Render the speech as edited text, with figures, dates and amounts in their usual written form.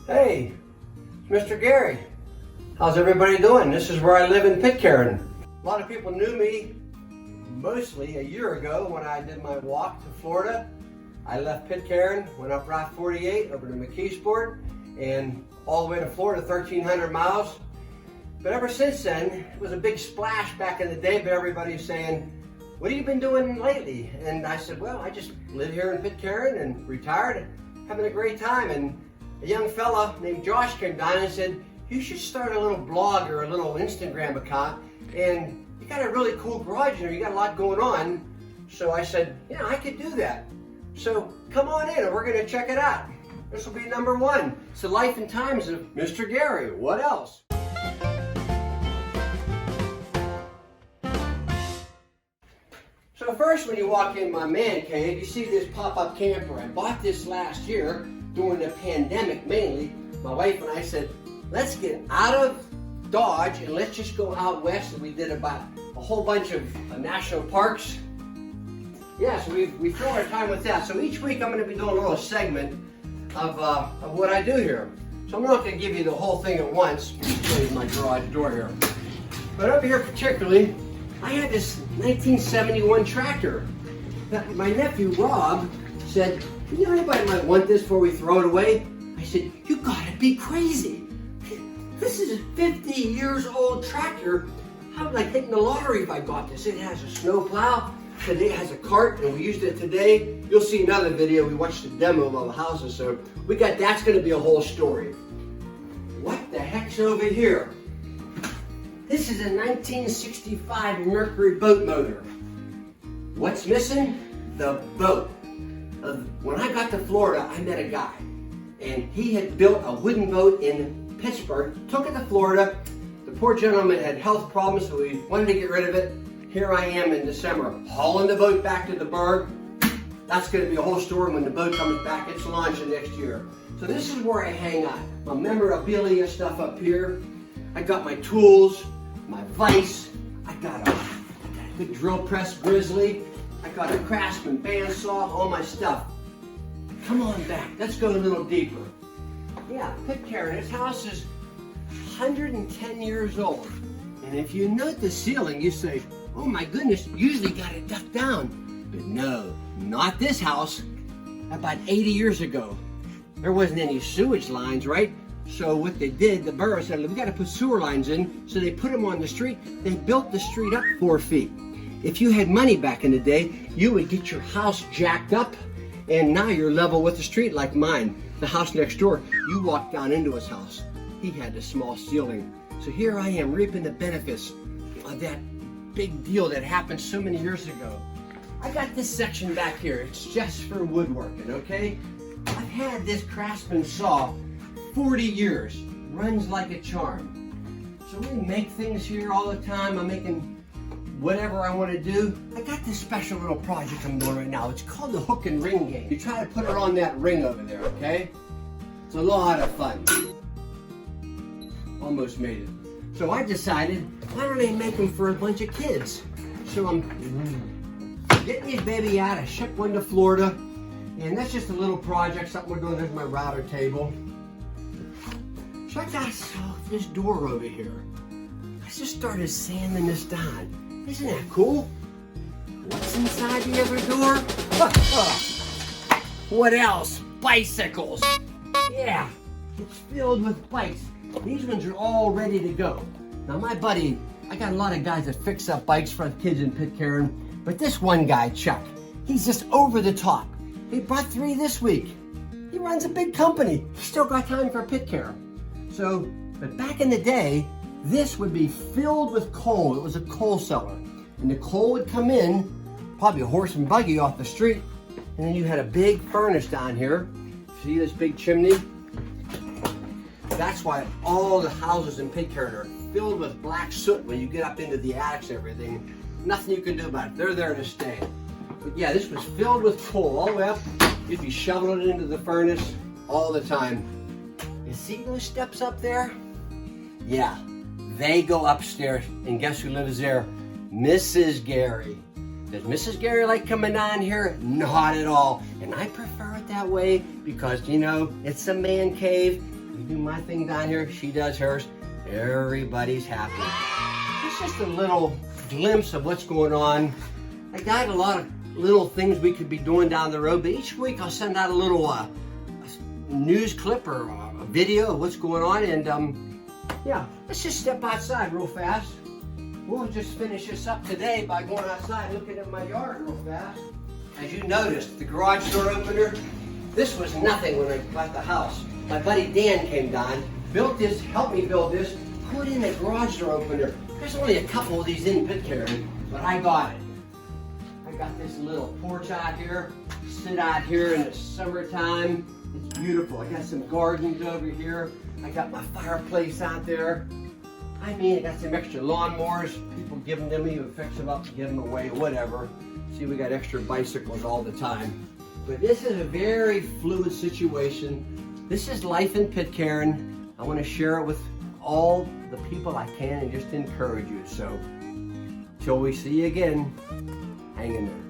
Hey, Mr. Gary. How's everybody doing? This is where I live in Pitcairn. A lot of people knew me mostly a year ago when I did my walk to Florida. I left Pitcairn, went up Route 48 over to McKeesport, and all the way to Florida, 1,300 miles. But ever since then, it was a big splash back in the day, but everybody's saying, what have you been doing lately? And I said, well, I just live here in Pitcairn and retired, having a great time. And a young fella named Josh came down and said, you should start a little blog or a little Instagram account, and you got a really cool garage in there, you got a lot going on. So I said, yeah, I could do that. So come on in and we're gonna check it out. This will be number one. It's the life and times of Mr. Gary. What else? So first, when you walk in my man cave, you see this pop-up camper. I bought this last year during the pandemic mainly. My wife and I said, let's get out of Dodge and let's just go out west. And we did about a whole bunch of national parks. Yeah, so we fill our time with that. So each week I'm going to be doing a little segment of what I do here. So I'm not going to give you the whole thing at once. Let me show you my garage door here. But over here particularly, I had this 1971 tractor that my nephew Rob said, you know, anybody might want this before we throw it away? I said, you gotta be crazy. This is a 50 years old tractor. How would I hit the lottery if I got this? It has a snow plow. Today it has a cart, and we used it today. You'll see another video. We watched the demo of all the houses, so we got, that's gonna be a whole story. What the heck's over here? This is a 1965 Mercury boat motor. What's missing? The boat. When I got to Florida, I met a guy, and he had built a wooden boat in Pittsburgh, took it to Florida. The poor gentleman had health problems, so we wanted to get rid of it. Here I am in December, hauling the boat back to the burg. That's going to be a whole story when the boat comes back. It's launching next year. So this is where I hang out. My memorabilia stuff up here. I got my tools, my vise. I got a good drill press Grizzly. I got a Craftsman bandsaw, all my stuff. Come on back, let's go a little deeper. Yeah, Pitcairn, this house is 110 years old. And if you note the ceiling, you say, oh my goodness, usually got it ducked down. But no, not this house. About 80 years ago, there wasn't any sewage lines, right? So what they did, the borough said, we got to put sewer lines in. So they put them on the street. They built the street up 4 feet. If you had money back in the day, you would get your house jacked up, and now you're level with the street like mine. The house next door, you walk down into his house. He had a small ceiling. So here I am reaping the benefits of that big deal that happened so many years ago. I got this section back here. It's just for woodworking, okay? I've had this Craftsman saw 40 years, runs like a charm. So we make things here all the time. I'm making whatever I want to do. I got this special little project I'm doing right now. It's called the hook and ring game. You try to put it on that ring over there, okay? It's a lot of fun. Almost made it. So I decided, why don't I make them for a bunch of kids? So I'm getting these baby out. I shipped one to Florida, and that's just a little project, something we're doing. There's my router table. So I got this door over here. I just started sanding this down. Isn't that cool? What's inside the other door? What else? Bicycles. Yeah, it's filled with bikes. These ones are all ready to go. Now my buddy, I got a lot of guys that fix up bikes for the kids in Pitcairn, but this one guy, Chuck, he's just over the top. He brought 3 this week. He runs a big company. He's still got time for Pitcairn. So, but back in the day, this would be filled with coal. It was a coal cellar. And the coal would come in, probably a horse and buggy off the street, and then you had a big furnace down here. See this big chimney? That's why all the houses in Pitcairn are filled with black soot when you get up into the attics and everything. Nothing you can do about it. They're there to stay. But yeah, this was filled with coal all the way up. You'd be shoveling it into the furnace all the time. You see those steps up there? Yeah. They go upstairs, and guess who lives there? Mrs. Gary. Does Mrs. Gary like coming down here? Not at all. And I prefer it that way because, you know, it's a man cave. I do my thing down here, she does hers. Everybody's happy. It's just a little glimpse of what's going on. I got a lot of little things we could be doing down the road, but each week I'll send out a little news clip or a video of what's going on, and yeah, let's just step outside real fast. We'll just finish this up today by going outside looking at my yard real fast. As you noticed, the garage door opener, this was nothing when I bought the house. My buddy Dan came down, built this, helped me build this, put in a garage door opener. There's only a couple of these in Pitcairn, but I got it. I got this little porch out here, sit out here in the summertime. It's beautiful. I got some gardens over here. I got my fireplace out there. I mean, I got some extra lawnmowers. People give them to me, we fix them up, give them away, whatever. See, we got extra bicycles all the time. But this is a very fluid situation. This is life in Pitcairn. I want to share it with all the people I can and just encourage you. So, till we see you again, hang in there.